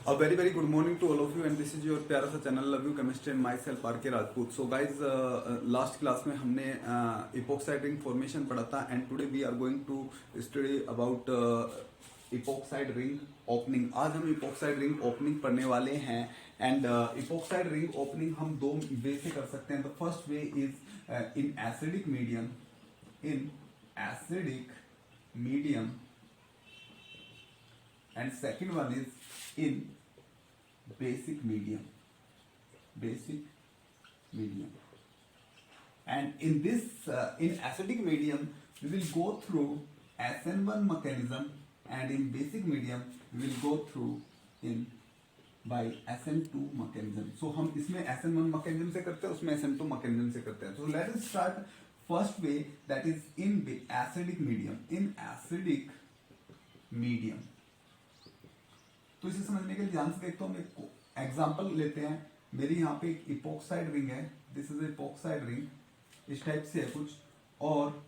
A very very good morning to all of you and this is your प्यारा सा channel love you chemistry and myself R K Rajput. So guys last class में हमने epoxide ring formation पढ़ा था and today we are going to study about epoxide ring opening. आज हम epoxide ring opening पढ़ने वाले हैं एंड इपोक्साइड रिंग ओपनिंग हम दो वे से कर सकते हैं. The first way is in acidic medium. In acidic medium and second one is in basic medium and in this in acidic medium we will go through SN1 mechanism and in basic medium we will go through in by SN2 mechanism. So हम इसमें SN1 mechanism से करते हैं, उसमें SN2 mechanism से करते हैं. So let us start first way, that is in acidic medium. In acidic medium तो इसे समझने के लिए ध्यान से देखते हम एक एग्जांपल लेते हैं. मेरी यहाँ पे एक इपोक्साइड रिंग है. दिस इज इपोक्साइड रिंग, इस टाइप से है कुछ, और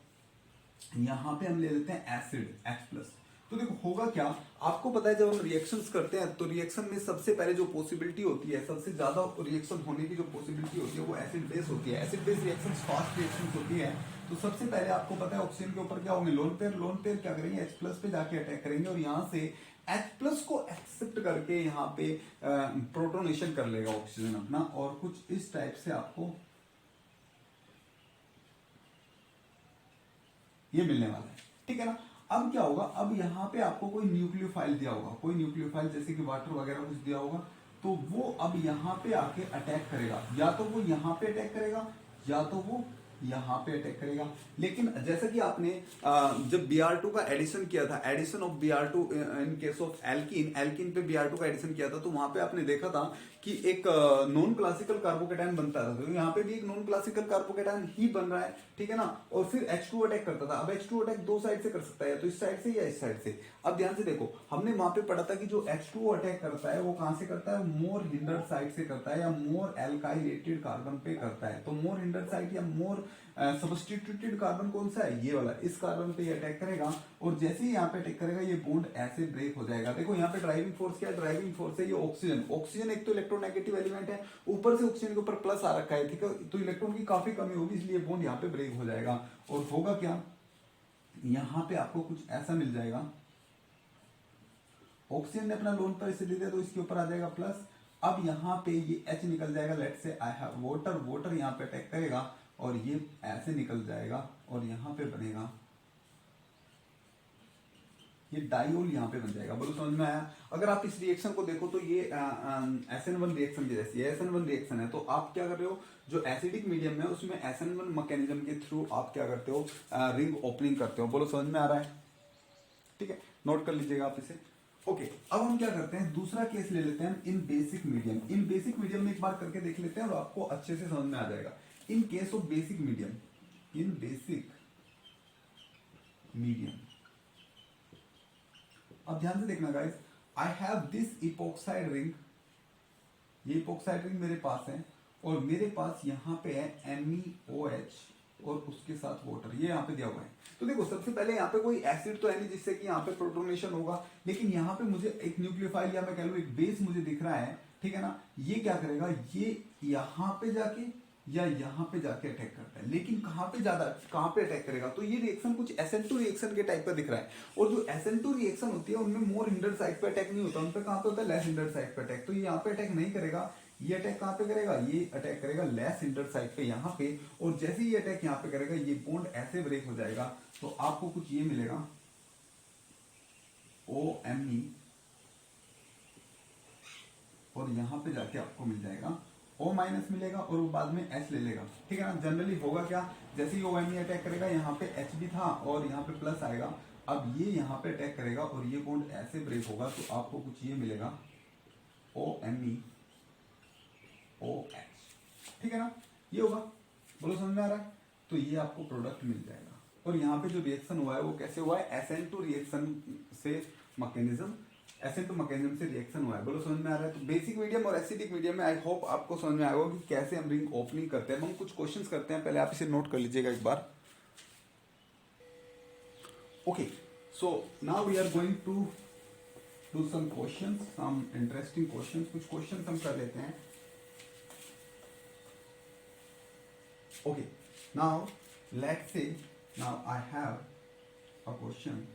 यहाँ पे हम ले लेते हैं एसिड H+. तो देखो होगा क्या, आपको पता है जब हम रिएक्शंस करते हैं तो रिएक्शन में सबसे पहले जो पॉसिबिलिटी होती है, सबसे ज्यादा रिएक्शन होने की जो पॉसिबिलिटी होती है वो एसिड बेस होती है. Acid base reactions fast reactions होती है. तो सबसे पहले आपको पता है ऑक्सीजन के ऊपर क्या होंगे, लोन पेयर क्या करेंगे, H+ पे जाके अटैक करेंगे और यहाँ से H+ को एक्सेप्ट करके यहाँ पे प्रोटोनेशन कर लेगा ऑक्सीजन अपना, और कुछ इस टाइप से आपको ये मिलने वाला है. ठीक है ना. अब क्या होगा, अब यहाँ पे आपको कोई न्यूक्लियोफाइल दिया होगा, कोई न्यूक्लियोफाइल जैसे कि वाटर वगैरह कुछ दिया होगा, तो वो अब यहाँ पे आके अटैक करेगा. या तो वो यहाँ पे अटैक करेगा या तो वो यहाँ पे अटैक करेगा. लेकिन जैसा कि आपने जब Br2 का एडिशन किया था, addition of Br2 in case of alkene पे Br2 का एडिशन किया था, तो वहां पे आपने देखा था कि एक नॉन क्लासिकल कार्बोकेटायन बनता था. तो यहाँ पे भी एक नॉन क्लासिकल कार्बोकेटायन ही बन रहा है. ठीक है ना. और फिर H2 अटैक करता था. अब H2 अटैक दो साइड से कर सकता है, तो इस साइड से या इस साइड से. अब ध्यान से देखो, हमने वहां पे पढ़ा था कि जो H2 अटैक करता है वो कहां से करता है, मोर हिंडर्ड साइड से करता है या मोर एल्काइलेटेड कार्बन पे करता है. तो मोर हिंडर्ड साइड या मोर सब्स्टिट्यूटेड कार्बन कौन सा है, ये वाला. इस कार्बन पे ये अटैक करेगा और जैसे ही यहाँ पे अटैक करेगा ये बॉन्ड ऐसे ब्रेक हो जाएगा. देखो यहाँ पे ड्राइविंग फोर्स क्या है, ड्राइविंग फोर्स है ये ऑक्सीजन. ऑक्सीजन एक तो इलेक्ट्रोनेगेटिव एलिमेंट है, ऊपर से ऑक्सीजन के ऊपर प्लस आ रखा है. ठीक है. तो इलेक्ट्रॉन की काफी कमी होगी, इसलिए बॉन्ड यहाँ पे ब्रेक हो जाएगा. और होगा क्या, यहाँ पे आपको कुछ ऐसा मिल जाएगा. ऑक्सीजन ने अपना लोन पर इसे ले लिया तो इसके ऊपर आ जाएगा प्लस. अब यहाँ पे ये H निकल जाएगा. लेट से आई हैव वाटर, वाटर यहाँ पे अटैक करेगा और ये ऐसे निकल जाएगा और यहाँ पे बनेगा ये डाइओल, यहाँ पे बन जाएगा. बोलो समझ में आया. अगर आप इस रिएक्शन को देखो तो ये SN1 रिएक्शन की जैसी है. SN1 रिएक्शन है, तो आप क्या कर रहे हो, जो एसिडिक मीडियम है उसमें SN1 मैकेनिज्म के थ्रू आप क्या करते हो, रिंग ओपनिंग करते हो. बोलो समझ में आ रहा है. ठीक है, नोट कर लीजिएगा आप इसे. ओके, अब हम क्या करते हैं, दूसरा केस ले लेते हैं इन बेसिक मीडियम. इन बेसिक मीडियम में एक बार करके देख लेते हैं और आपको अच्छे से समझ में आ जाएगा. इन case of basic medium, in basic medium, अब ध्यान से देखना guys, I have this epoxide ring. ये इपोक्साइड रिंग मेरे पास है और मेरे पास यहाँ पे है MeOH और उसके साथ वाटर, ये यहाँ पे दिया हुआ है. तो देखो सबसे पहले यहाँ पे कोई एसिड तो है नहीं जिससे कि यहाँ पे प्रोटोनेशन होगा, लेकिन यहाँ पे मुझे एक न्यूक्लियोफाइल या मैं कह लूँ एक बेस मुझे दिख रहा है. ठीक है ना. ये क्या करेगा, ये यहाँ पे जाके या यहाँ पे जाके अटैक करता है. लेकिन कहाँ पे अटैक करेगा, तो ये रिएक्शन कुछ SN2 रिएक्शन के टाइप का दिख रहा है. और जो SN2 रिएक्शन होती है उनमें मोर हिंडर्ड साइड पे अटैक नहीं होता, उन पे कहाँ पे होता है, लेस हिंडर्ड साइड पे अटैक. तो ये यहाँ पे अटैक नहीं करेगा, ये अटैक कहाँ पे करेगा, ये अटैक करेगा लेस हिंडर्ड साइड पे यहाँ पे. और जैसे ही अटैक यहाँ पे करेगा ये बॉन्ड ऐसे ब्रेक हो जाएगा. तो आपको कुछ ये मिलेगा OMe और यहाँ पे जाके आपको मिल जाएगा O- मिलेगा और वो बाद में H ले लेगा. ठीक है ना. जनरली होगा क्या, जैसे ही OMe अटैक करेगा यहाँ पे H भी था और यहाँ पे प्लस आएगा. अब ये यहाँ पे अटैक करेगा और ये बॉन्ड ऐसे ब्रेक होगा, तो आपको कुछ ये मिलेगा OMe OH. ठीक है ना. ये होगा. बोलो समझ में आ रहा है. तो ये आपको प्रोडक्ट मिल जाएगा. और यहाँ पे जो रिएक्शन हुआ है वो कैसे हुआ है, SN2 रिएक्शन से मैकेनिज्म, SN2 मैकेनिज्म से रिएक्शन हुआ है. बोलो समझ में आ रहा है. तो बेसिक मीडियम और एसिडिक मीडियम में आई होप आपको समझ में आएगा कि कैसे हम रिंग ओपनिंग करते हैं. हम कुछ क्वेश्चंस करते हैं, पहले आप इसे नोट कर लीजिएगा एक बार. Okay, so now we are going to do some questions, some interesting questions, कुछ क्वेश्चंस हम कर लेते हैं. Okay, now let's say now I have a question.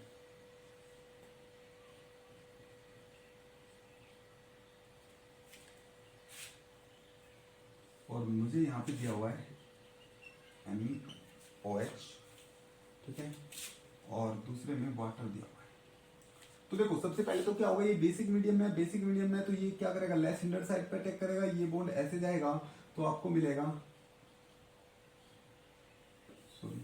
और मुझे यहाँ पे दिया हुआ है NaOH, ठीक है, और दूसरे में वाटर दिया हुआ है. तो देखो सबसे पहले तो क्या होगा, ये बेसिक मीडियम में, बेसिक मीडियम में तो ये क्या करेगा, लेस हिंडर साइड पे अटैक करेगा. ये बॉन्ड ऐसे जाएगा तो आपको मिलेगा, सॉरी,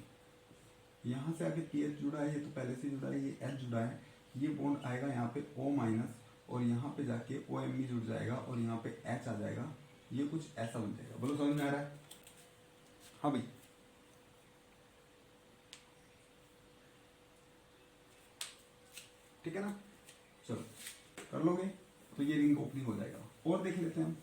यहाँ से आगे पीएच जुड़ा है, ये तो पहले से जुड़ा है, ये एच जुड़ा है. ये बॉन्ड आएगा यहाँ पे O- और यहाँ पे जाके OMe जुड़ जाएगा और यहाँ पे H आ जाएगा. ये कुछ ऐसा बन जाएगा. बोलो समझ में आ रहा है? हाँ भाई, ठीक है ना. चलो कर लोगे तो ये रिंग ओपनिंग हो जाएगा. और देख लेते हैं हम.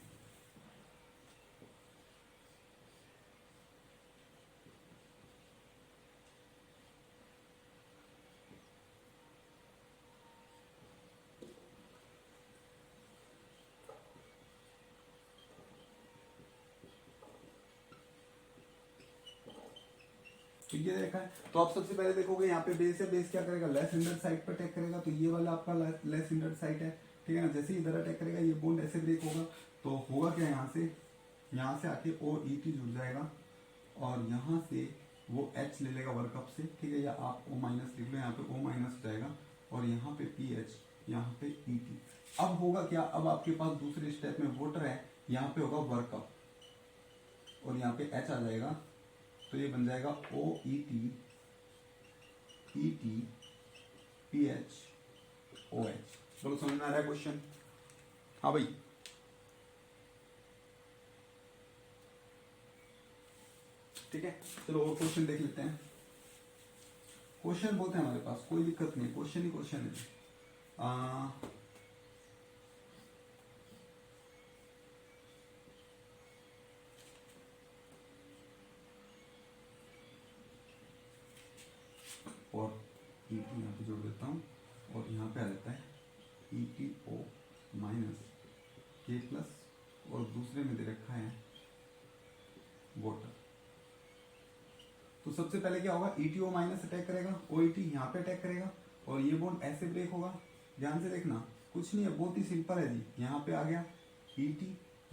तो ये देखा है. तो आप सबसे पहले देखोगे यहाँ पे बेस है, बेस क्या करेगा, लेस हिंडर साइड पर अटैक करेगा. तो ये वाला आपका लेस हिंडर साइड है, ठीक है ना. जैसे ही इधर अटैक करेगा ये बॉन्ड ऐसे ब्रेक होगा. तो होगा क्या, यहाँ से आके OET जुड़ जाएगा और यहाँ से वो H ले लेगा वर्कअप से, ठीक है, या आप O- लिख लो. यहाँ पे O- हो जाएगा और यहाँ पे PH, यहाँ पे ET. अब होगा क्या, अब आपके पास दूसरे स्टेप में वाटर है, यहाँ पे होगा वर्कअप और यहाँ पे H आ जाएगा. तो ये बन जाएगा OET, ET, PH, OH. बोलो समझ में आ रहा है क्वेश्चन? हाँ भाई, ठीक है. चलो और क्वेश्चन देख लेते हैं. क्वेश्चन बहुत है हमारे पास, कोई दिक्कत नहीं, क्वेश्चन ही क्वेश्चन है. और ET यहाँ पे जोड़ देता हूँ और यहाँ पे आ जाता है ETO माइनस K प्लस और दूसरे में दे रखा है वाटर. तो सबसे पहले क्या होगा, ETO माइनस अटैक करेगा, OET यहाँ पे अटैक करेगा और ये बॉन्ड ऐसे ब्रेक होगा. ध्यान से देखना, कुछ नहीं है, बहुत ही सिंपल है जी. यहाँ पे आ गया ET,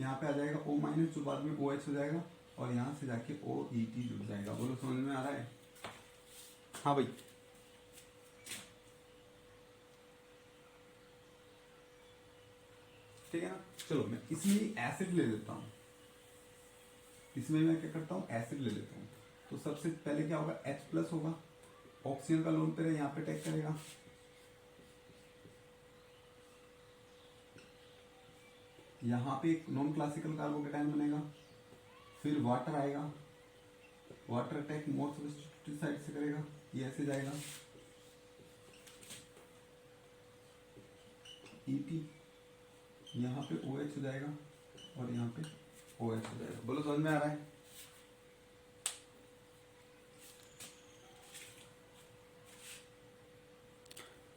यहाँ पे आ जाएगा O माइनस जो बाद में OH हो जाएगा और यहाँ से जाके OET जुड़ जाएगा. बोलो समझ में आ रहा है? हाँ भाई, ठीक है ना. चलो मैं इसमें एसिड ले लेता हूँ. इसमें मैं क्या करता हूँ, एसिड ले लेता हूँ. तो सबसे पहले क्या होगा, H प्लस होगा, ऑक्सीजन का लोन पे यहाँ पे अटैक करेगा. यहाँ पे एक नॉन क्लासिकल कार्बोकेटाइन बनेगा. फिर वाटर आएगा, वाटर अटैक मोर सब्स्टिट्यूटिव साइड से करेगा, ये ऐसे जाएगा. ET यहाँ पे OH हो जाएगा और यहाँ पे OH हो जाएगा. बोलो समझ में आ रहा है?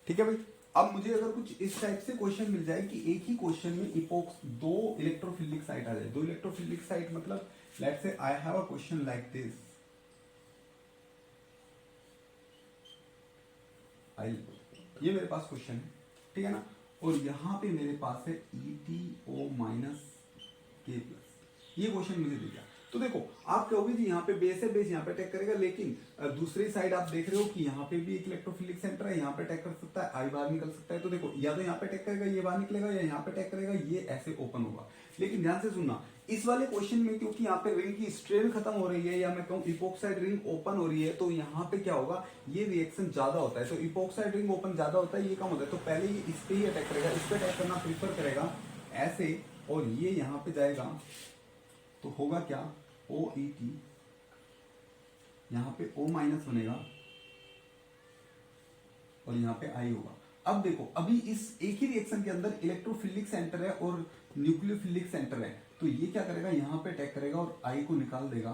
ठीक है भाई. अब मुझे अगर कुछ इस टाइप से क्वेश्चन मिल जाए कि एक ही क्वेश्चन में इपोक्स दो इलेक्ट्रोफिलिक साइट आ जाए. दो इलेक्ट्रोफिलिक साइट मतलब let's say I have a question like this. ये मेरे पास क्वेश्चन है, ठीक है ना. और यहाँ पे मेरे पास है ETO माइनस K प्लस. ये क्वेश्चन मुझे दे दिया. तो देखो आप कहोगे जी यहाँ पे बेस है, बेस यहाँ पे अटैक करेगा, लेकिन दूसरी साइड आप देख रहे हो कि यहाँ पे भी एक इलेक्ट्रोफिलिक सेंटर है, यहाँ पे अटैक कर सकता है, आई बाहर निकल सकता है. तो देखो या तो यहाँ पे अटैक करेगा, ये बाहर निकलेगा, या यहाँ पे अटैक करेगा, ये ऐसे ओपन होगा. लेकिन ध्यान से सुनना, इस वाले क्वेश्चन में क्योंकि यहाँ पे रिंग की स्ट्रेन खत्म हो रही है, या मैं कहूँ इपोक्साइड रिंग ओपन हो रही है, तो यहाँ पे क्या होगा, ये रिएक्शन ज्यादा होता है. तो इपोक्साइड रिंग ओपन ज्यादा होता है, ये कम होता है. तो पहले ये इस पे ही अटैक करेगा, इस पे अटैक करना प्रीफर करेगा ऐसे, और ये यहाँ पे जाएगा. तो होगा क्या, OET यहाँ पे O माइनस बनेगा और यहाँ पे I होगा. अब देखो अभी इस एक ही रिएक्शन के अंदर इलेक्ट्रोफिलिक सेंटर है और न्यूक्लियोफिलिक सेंटर है. तो ये क्या करेगा, यहाँ पे अटैक करेगा और I को निकाल देगा.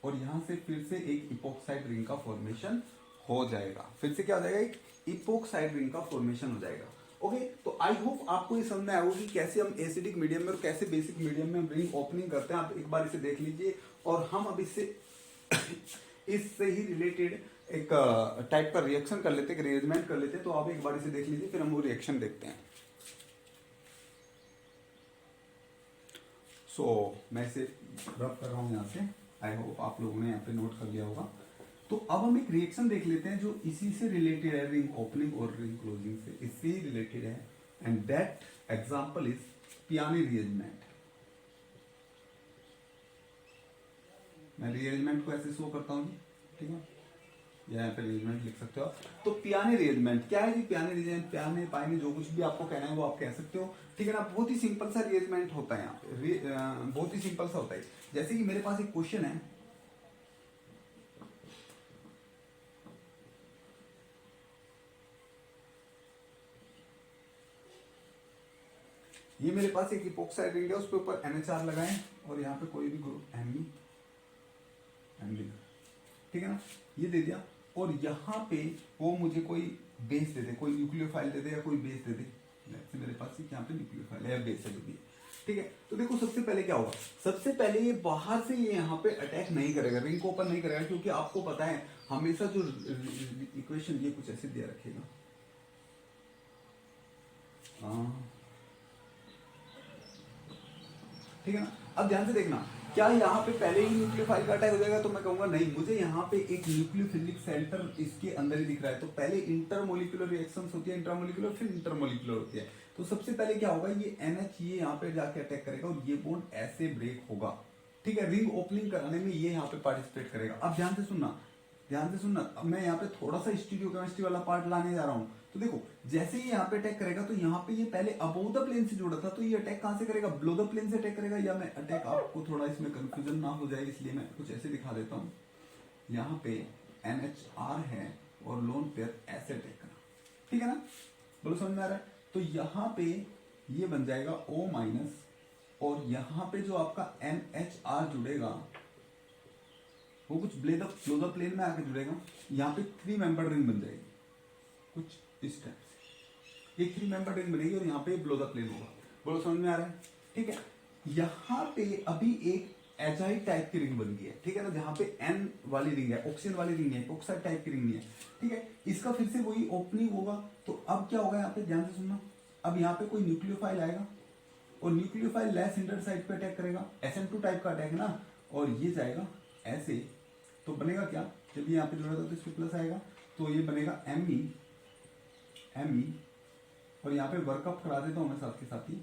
और यहां से फिर से एक इपोक्साइड रिंग का फॉर्मेशन हो जाएगा, फिर से क्या हो जाएगा, एक इपोक्साइड रिंग का फॉर्मेशन हो जाएगा। ओके, तो आई होप आपको ये समझ में आएगा कि कैसे हम एसिडिक मीडियम में और कैसे बेसिक मीडियम में हम रिंग ओपनिंग करते हैं। आप एक बार इसे देख लीजिए, और हम अब इससे इससे ही रिलेटेड एक टाइप का रिएक्शन कर लेते हैं, रिएरेंजमेंट कर लेते हैं। तो आप एक बार इसे देख लीजिए, फिर हम वो रिएक्शन देखते हैं। मैं इसे रब कर रहा हूँ यहाँ से, आई होप आप लोगों ने यहाँ पे नोट कर लिया होगा। तो अब हम एक रिएक्शन देख लेते हैं जो इसी से रिलेटेड है, रिंग ओपनिंग और रिंग क्लोजिंग से इससे ही रिलेटेड है, एंड दैट एग्जांपल इज पियानी रिएरेंजमेंट। मैं रिएरेंजमेंट को ऐसे शो करता हूँ, ठीक है, यहाँ पे रिएरेंजमेंट लिख सकते हो आप। तो पियानी रिएरेंजमेंट क्या है जी, पियानी रिएरेंजमेंट, पियानी पानी जो कुछ भी आपको कहना है वो आप कह सकते हो, ठीक है ना। बहुत ही सिंपल सा रिएरेंजमेंट होता है यहाँ पे, बहुत ही सिंपल सा होता है। जैसे कि मेरे पास एक क्वेश्चन है, ये मेरे पास एक इपोक्साइड रिंग है, उसके ऊपर NHR लगाएं और यहाँ पे कोई भी ग्रुप एम ठीक है ना, ये दे दिया, और यहाँ पे वो मुझे कोई बेस दे दे, कोई न्यूक्लियोफाइल दे दे या कोई बेस दे दे। जैसे मेरे पास यहाँ पे न्यूक्लियोफाइल है, बेस है जो भी है, ठीक है। तो देखो सबसे पहले क्या होगा, सबसे पहले ये बाहर से ये यहाँ पे अटैक नहीं करेगा, रिंग को ओपन नहीं करेगा, क्योंकि आपको पता है हमेशा जो इक्वेशन ये कुछ ऐसे दिया रखेगा, ठीक है ना। अब ध्यान से देखना, क्या यहाँ पे पहले ही न्यूक्लियोफाइल का अटैक हो जाएगा, तो मैं कहूंगा नहीं, मुझे यहाँ पे एक न्यूक्लियोफिलिक सेंटर इसके अंदर ही दिख रहा है। तो पहले इंटरमोलिकुलर रिएक्शंस होती है, इंट्रामोलिकुलर फिर इंटरमोलिकुलर होती है। तो सबसे पहले क्या होगा, ये NH ये यहाँ पे जाके अटैक करेगा और ये बॉन्ड ऐसे ब्रेक होगा, ठीक है। रिंग ओपनिंग कराने में ये यहाँ पे पार्टिसिपेट करेगा। अब ध्यान से सुनना, ध्यान से सुनना, अब मैं यहाँ पे थोड़ा सा स्टीरियोकेमिस्ट्री वाला पार्ट लाने जा रहा हूँ। तो देखो जैसे ही यहाँ पे अटैक करेगा, तो यहाँ पे ये पहले अबोव द प्लेन से जुड़ा था, तो ये अटैक कहाँ से करेगा, बिलो द प्लेन से अटैक करेगा। या मैं अटैक, आपको थोड़ा इसमें कंफ्यूजन ना हो जाए इसलिए मैं कुछ ऐसे दिखा देता हूँ। यहाँ पे NHR है और लोन पेयर ऐसे अटैक करा, ठीक है ना, बोलो समझ में आ रहा है। तो यहाँ पे ये बन जाएगा O-, और यहाँ पे जो आपका NHR जुड़ेगा वो कुछ ब्लो द प्लेन में आके जुड़ेगा। यहाँ पे 3 मेंबर रिंग बन जाएगी कुछ इस टाइप से, एक 3 मेंबर रिंग बनेगी और यहाँ पे ब्लो द प्लेन होगा। बोलो समझ में आ रहा है, ठीक है। यहाँ पे अभी एक एजाइड टाइप की रिंग बन गई है, ठीक है ना, जहाँ पे N वाली रिंग है, ऑक्सीजन वाली रिंग है, ऑक्साइड टाइप की रिंग नहीं है, ठीक है। इसका फिर से वही ओपनिंग होगा। तो अब क्या होगा, यहाँ पे ध्यान से सुनना, अब यहाँ पे कोई न्यूक्लियोफाइल आएगा और न्यूक्लियोफाइल लेस इंटर साइड पे अटैक करेगा, SN2 टाइप का अटैक है ना, और ये जाएगा ऐसे। तो बनेगा क्या, जब ये यहाँ पे जुड़ा था तो इस पे प्लस आएगा, तो ये बनेगा Me, और यहाँ पे वर्कअप करा देता हूं मैं साथ के साथ ही,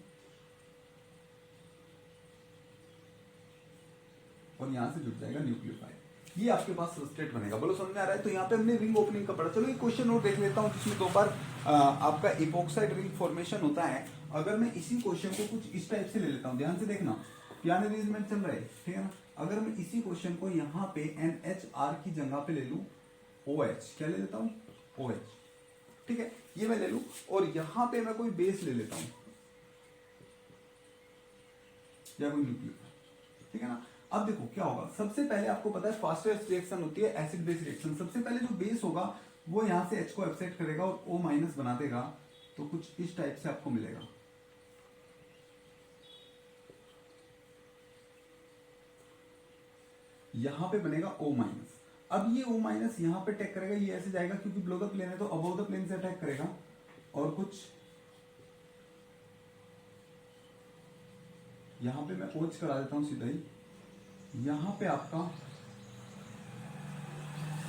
और यहाँ से जुड़ जाएगा न्यूक्लियोफाइल, ये आपके पास सबस्ट्रेट बनेगा। बोलो समझ में आ रहा है। तो यहाँ पे हमने रिंग ओपनिंग का पढ़ा। चलो एक क्वेश्चन और देख लेता हूँ जिसमें 2 बार आपका इपोक्साइड रिंग फॉर्मेशन होता है। अगर मैं इसी क्वेश्चन को कुछ इस टाइप से ले लेता हूँ, ध्यान से देखना, पियानो अरेंजमेंट चल रहा है, ठीक है ना। अगर मैं इसी क्वेश्चन को यहाँ पे NHR की जगह पे ले लूं OH, क्या ले लेता हूँ OH, ठीक है, ये मैं ले लूं, और यहाँ पे मैं कोई बेस ले लेता हूँ या कोई न्यूक्लियोफाइल, ठीक है ना। अब देखो क्या होगा, सबसे पहले आपको पता है फास्टेस्ट रिएक्शन होती है एसिड बेस रिएक्शन। सबसे पहले जो बेस होगा वो यहाँ से H को एब्सेक्ट करेगा और O- बना देगा, तो कुछ इस टाइप से आपको मिलेगा। यहाँ पे बनेगा O-। अब ये O- यहाँ पे अटैक करेगा, ये ऐसे जाएगा क्योंकि बिलो द प्लेन है, तो अबव द प्लेन से अटैक करेगा, और कुछ यहाँ पे मैं OH करा देता हूँ सीधा ही। यहाँ पे आपका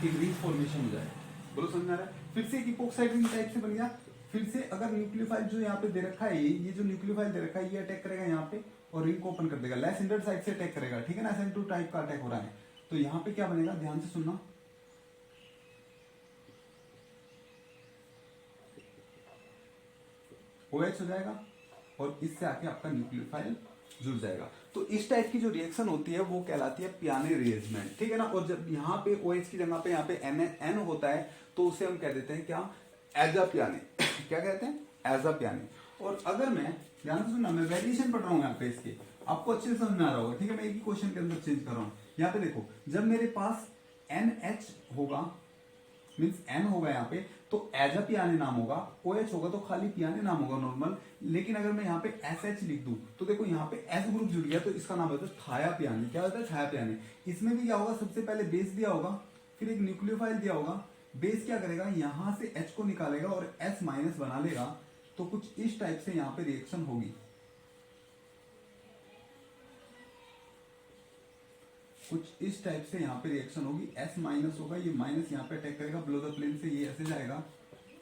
एक रिंग फॉर्मेशन हो जाएगा। बोलो समझ में आ रहा है। फिर से एक इपोक्साइड रिंग टाइप से बन गया। फिर से अगर न्यूक्लियोफाइल जो यहाँ पे दे रखा है, ये जो न्यूक्लियोफाइल दे रखा है, ये अटैक करेगा यहाँ पे और रिंग को ओपन कर देगा, लेस इंटर साइड से अटैक करेगा, ठीक है ना, SN2 टाइप का अटैक हो रहा है। तो यहाँ पे क्या बनेगा, ध्यान से सुनना, OH हो जाएगा और इससे आके आपका न्यूक्लियोफाइल जुड़ जाएगा। तो इस टाइप की जो रिएक्शन होती है वो कहलाती है पियानी रिएरेंजमेंट, ठीक है ना। और जब यहाँ पे OH की जगह पे यहाँ पे N होता है, तो उसे हम कह देते हैं क्या, एजा पियानी। क्या कहते हैं, एजा पियानी। और अगर मैं, ध्यान से सुनना, मैं वेरिएशन पढ़ रहा हूँ यहाँ पे, इसके आपको अच्छे से समझ में आ रहा होगा, ठीक है। मैं एक ही क्वेश्चन के अंदर चेंज कर रहा हूँ। यहाँ पे देखो, जब मेरे पास NH होगा मीन्स एन होगा यहाँ पे तो एज अ पियाने नाम होगा, ओ एच होगा तो खाली पियाने नाम होगा नॉर्मल। लेकिन अगर मैं यहाँ पे एस एच लिख दूं तो देखो यहाँ पे एस ग्रुप जुड़ गया तो इसका नाम होता है थाया पियाने। क्या होता है? थाया पियाने। इसमें भी क्या होगा, सबसे पहले बेस दिया होगा, फिर एक न्यूक्लियोफाइल दिया होगा। बेस क्या करेगा, यहां से एच को निकालेगा और एस माइनस बना लेगा। तो कुछ इस टाइप से यहाँ पे रिएक्शन होगी, कुछ इस टाइप से यहाँ पे रिएक्शन होगी। एस माइनस होगा, ये माइनस यहाँ पे अटैक करेगा बिलो द प्लेन से, ये ऐसे जाएगा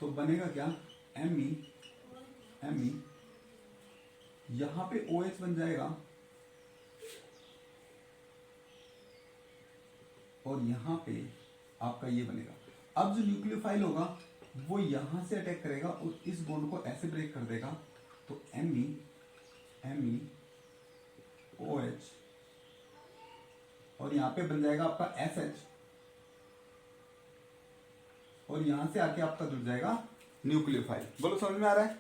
तो बनेगा क्या, एम ई, यहां पे ओ एच बन जाएगा और यहां पे आपका ये बनेगा। अब जो न्यूक्लियोफाइल होगा वो यहां से अटैक करेगा और इस बॉन्ड को ऐसे ब्रेक कर देगा। तो एम ई ओ एच और यहां पे बन जाएगा आपका एस एच और यहां से आके आपका जुड़ जाएगा न्यूक्लियोफाइल। बोलो समझ में आ रहा है?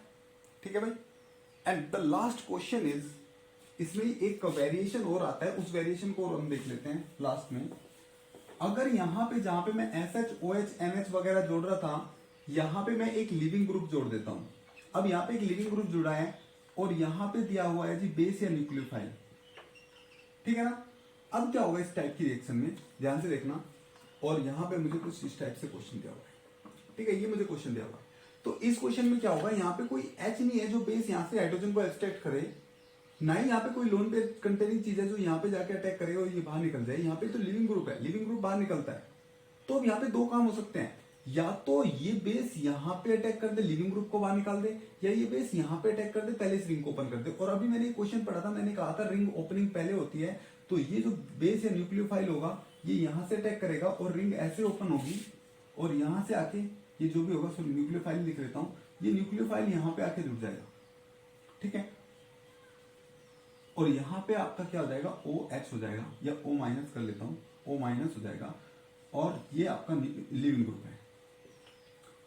ठीक है भाई। And the last question is, इसमें एक वेरिएशन और आता है, उस वेरिएशन को और हम देख लेते हैं लास्ट में। अगर यहां पे जहां पे मैं S H O H N H वगैरह जोड़ रहा था, यहां पे मैं एक लिविंग ग्रुप जोड़ देता हूं। अब यहां पे एक लिविंग ग्रुप जुड़ा है और यहां पे दिया हुआ है जी बेस या न्यूक्लियोफाइल, ठीक है ना। अब क्या होगा इस टाइप की रिएक्शन में, ध्यान से देखना। और यहां पे मुझे कुछ इस टाइप से क्वेश्चन दिया हुआ है, ठीक है, ये मुझे क्वेश्चन दिया हुआ है। तो इस क्वेश्चन में क्या होगा, यहाँ पे कोई एच नहीं है जो बेस यहाँ से हाइड्रोजन को एक्सट्रैक्ट करे, ना ही यहाँ पे कोई लोन पेयर कंटेनिंग चीज है जो यहाँ पे जाके अटैक करे और ये बाहर निकल जाए। यहाँ पे तो लिविंग ग्रुप है, लिविंग ग्रुप बाहर निकलता है। तो अब यहाँ पे दो काम हो सकते हैं, या तो ये बेस यहाँ पे अटैक कर दे, लिविंग ग्रुप को बाहर निकाल दे, या ये बेस यहाँ पे अटैक कर दे, पहले इस रिंग को ओपन कर दे। और अभी मैंने एक क्वेश्चन पढ़ा था, मैंने कहा था रिंग ओपनिंग पहले होती है। तो ये जो बेस या न्यूक्लियोफाइल होगा ये यहाँ से अटैक करेगा और रिंग ऐसे ओपन होगी और यहाँ से आके ये जो भी होगा, सो न्यूक्लियोफाइल लिख लेता हूँ, ये न्यूक्लियोफाइल यहाँ पे आके जुड़ जाएगा, ठीक है। और यहाँ पे आपका क्या हो जाएगा, ओ एच हो जाएगा, या ओ माइनस कर लेता हूँ, ओ माइनस हो जाएगा और ये आपका लिविंग ग्रुप है।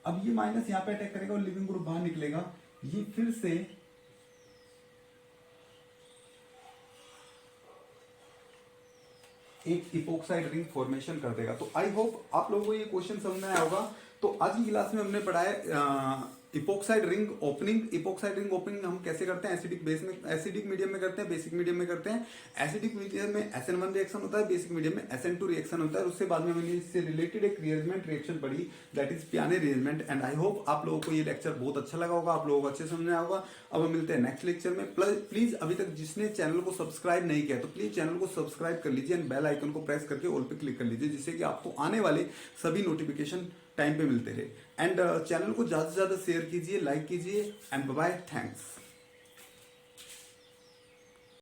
अब ये माइनस यहाँ पे अटैक करेगा और लिविंग ग्रुप बाहर निकलेगा, ये फिर से एक इपोक्साइड रिंग फॉर्मेशन कर देगा। तो आई होप आप लोगों को ये क्वेश्चन समझ में आया होगा। तो आज की क्लास में हमने पढ़ा है epoxide ring opening. Epoxide ring opening हम कैसे करते हैं, एसिडिक बेस में, एसिडिक मीडियम में करते हैं, बेसिक मीडियम में करते हैं। एसिडिक मीडियम में SN1 रिएक्शन होता है, बेसिक मीडियम में SN2 रिएक्शन होता है। उसके बाद में मैंने इससे रिलेटेड एक रिएजमेंट रिएक्शन पढ़ी, दैट इज पियाने रिएजमेंट। एंड आई होप आप लोगों को ये लेक्चर बहुत अच्छा लगा होगा, आप लोगों को अच्छे समझ में आया होगा। अब हम मिलते हैं नेक्स्ट लेक्चर में। प्लीज अभी तक जिसने चैनल को सब्सक्राइब नहीं किया तो प्लीज चैनल को सब्सक्राइब कर लीजिए एंड बेल आइकन को प्रेस करके ऑल पे क्लिक कर लीजिए, जिससे कि आपको आने वाले सभी नोटिफिकेशन टाइम पे मिलते रहे। एंड चैनल को ज्यादा से ज्यादा शेयर कीजिए, लाइक कीजिए एंड बाय बाय, थैंक्स।